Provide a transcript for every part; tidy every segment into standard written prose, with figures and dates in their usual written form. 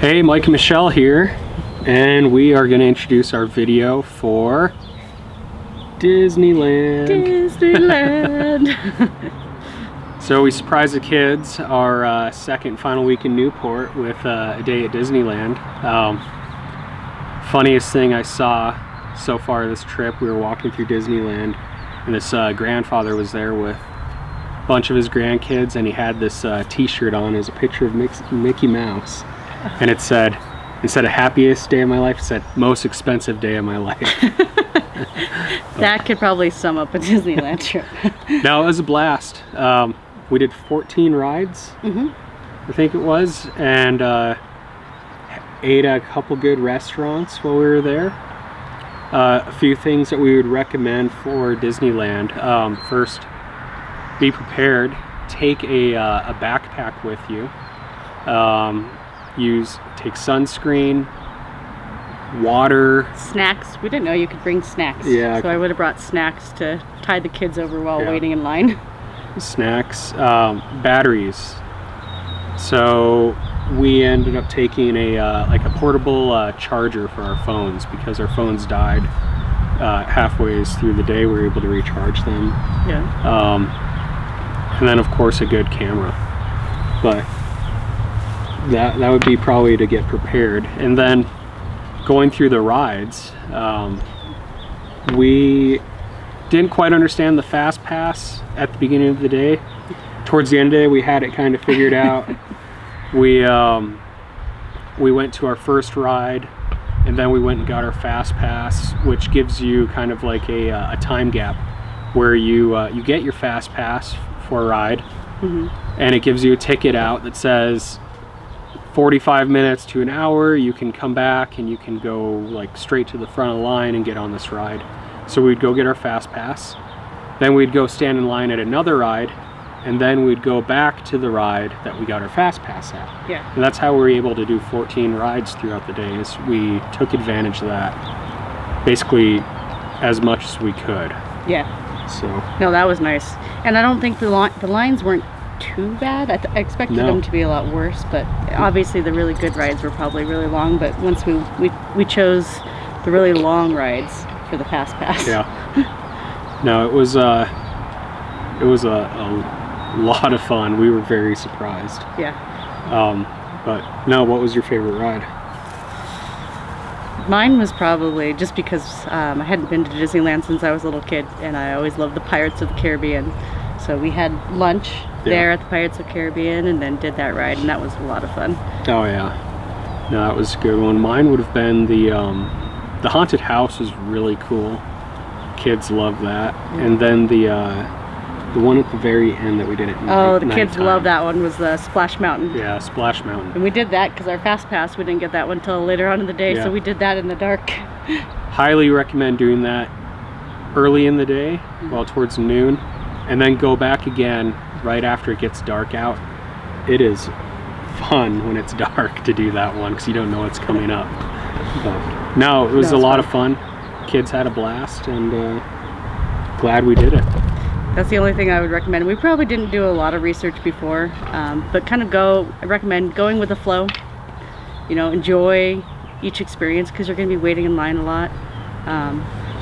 Hey, Mike and Michelle here, and we are going to introduce our video for Disneyland. So we surprised the kids our second final week in Newport with a day at Disneyland. Funniest thing I saw so far this trip, we were walking through Disneyland, and this grandfather was there with a bunch of his grandkids, and he had this t-shirt on as a picture of Mickey Mouse. And it said, instead of happiest day of my life, it said most expensive day of my life. That could probably sum up a Disneyland trip. No, it was a blast. We did 14 rides, I think it was, and ate at a couple good restaurants while we were there. A few things that we would recommend for Disneyland. First, be prepared. Take a backpack with you. Take sunscreen, water, snacks. We didn't know you could bring snacks. Yeah. So I would have brought snacks to tide the kids over while waiting in line. Snacks, batteries. So we ended up taking a like a portable charger for our phones because our phones died halfway through the day. We were able to recharge them. Yeah. And then of course a good camera. But that would be probably to get prepared. And then going through the rides, we didn't quite understand the fast pass at the beginning of the day. Towards the end of the day, we had it kind of figured out. We went to our first ride, and then we went and got our fast pass, which gives you kind of like a time gap where you get your fast pass for a ride, and it gives you a ticket out that says 45 minutes to an hour, you can come back and you can go like straight to the front of the line and get on this ride. So we'd go get our fast pass, then we'd go stand in line at another ride, and then we'd go back to the ride that we got our fast pass at. Yeah. And that's how we were able to do 14 rides throughout the days. We took advantage of that basically as much as we could. Yeah. So. No, that was nice. And I don't think the lines weren't too bad. I expected them to be a lot worse, but obviously the really good rides were probably really long, but once we chose the really long rides for the fast pass. Yeah. No, it was a lot of fun. We were very surprised. Yeah. But no, what was your favorite ride? Mine was probably just because I hadn't been to Disneyland since I was a little kid, and I always loved the Pirates of the Caribbean. So we had lunch there at the Pirates of the Caribbean and then did that ride, and that was a lot of fun. Oh yeah. No, that was a good one. Mine would have been the haunted house was really cool. Kids loved that. And then the one at the very end that we did at night. Oh, the kids loved that one, was the Splash Mountain. Yeah, Splash Mountain. And we did that because our fast pass, we didn't get that one until later on in the day, so we did that in the dark. Highly recommend doing that early in the day, well towards noon, and then go back again right after it gets dark out. It is fun when it's dark to do that one because you don't know what's coming up. But no, it was a lot of fun. Kids had a blast, and glad we did it. That's the only thing I would recommend. We probably didn't do a lot of research before, but kind of I recommend going with the flow. You know, enjoy each experience because you're going to be waiting in line a lot.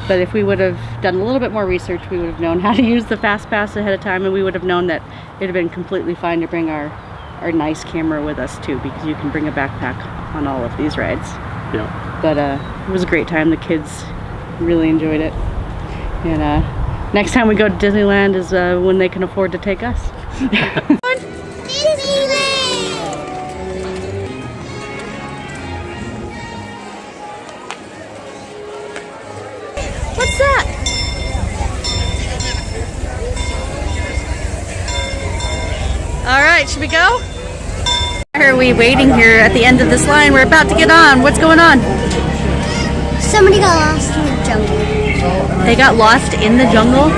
But if we would have done a little bit more research, we would have known how to use the fast pass ahead of time, and we would have known that it would have been completely fine to bring our nice camera with us too, because you can bring a backpack on all of these rides. Yeah. But it was a great time. The kids really enjoyed it. And next time we go to Disneyland is when they can afford to take us. What's that? All right, should we go? Why are we waiting here at the end of this line? We're about to get on. What's going on? Somebody got lost in the jungle. They got lost in the jungle?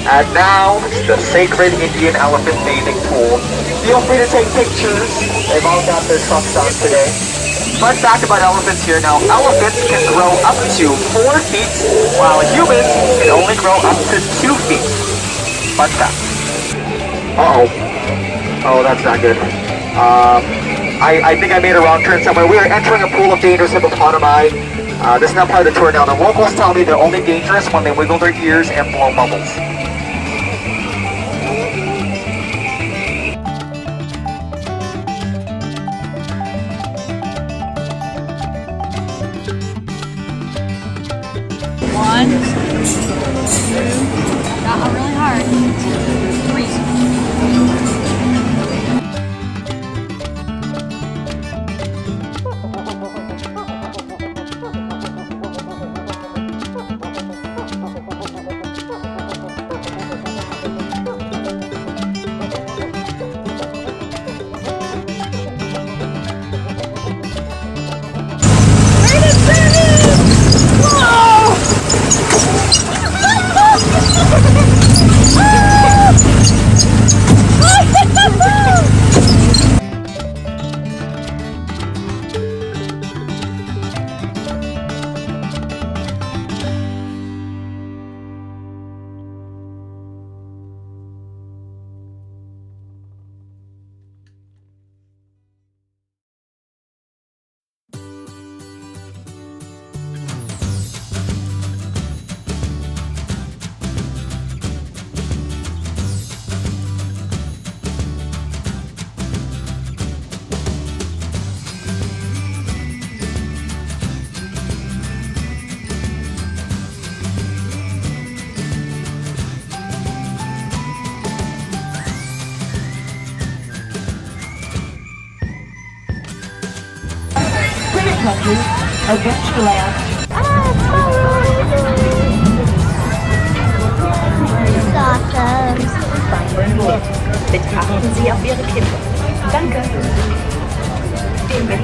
And now, the sacred Indian elephant bathing pool. Feel free to take pictures. They've all got their trucks on today. Fun fact about elephants here now, elephants can grow up to 4 feet, while humans can only grow up to 2 feet. Fun fact. Uh-oh. Oh, that's not good. I think I made a wrong turn somewhere. We are entering a pool of dangerous hippopotami. This is not part of the tour now. The locals tell me they're only dangerous when they wiggle their ears and blow bubbles. One, two, got really hard. 3. Bitte achten Sie auf Ihre Kinder. Danke. Okay.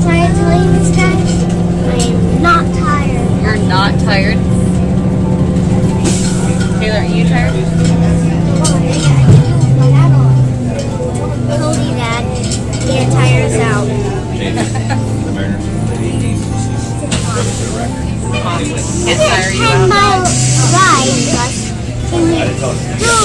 Tired to leave this guys? I am not tired. You're not tired? Taylor, are you tired? Told you that. You're gonna tire us out. Can't tire you 10 out. mile ride, Gus. Can you do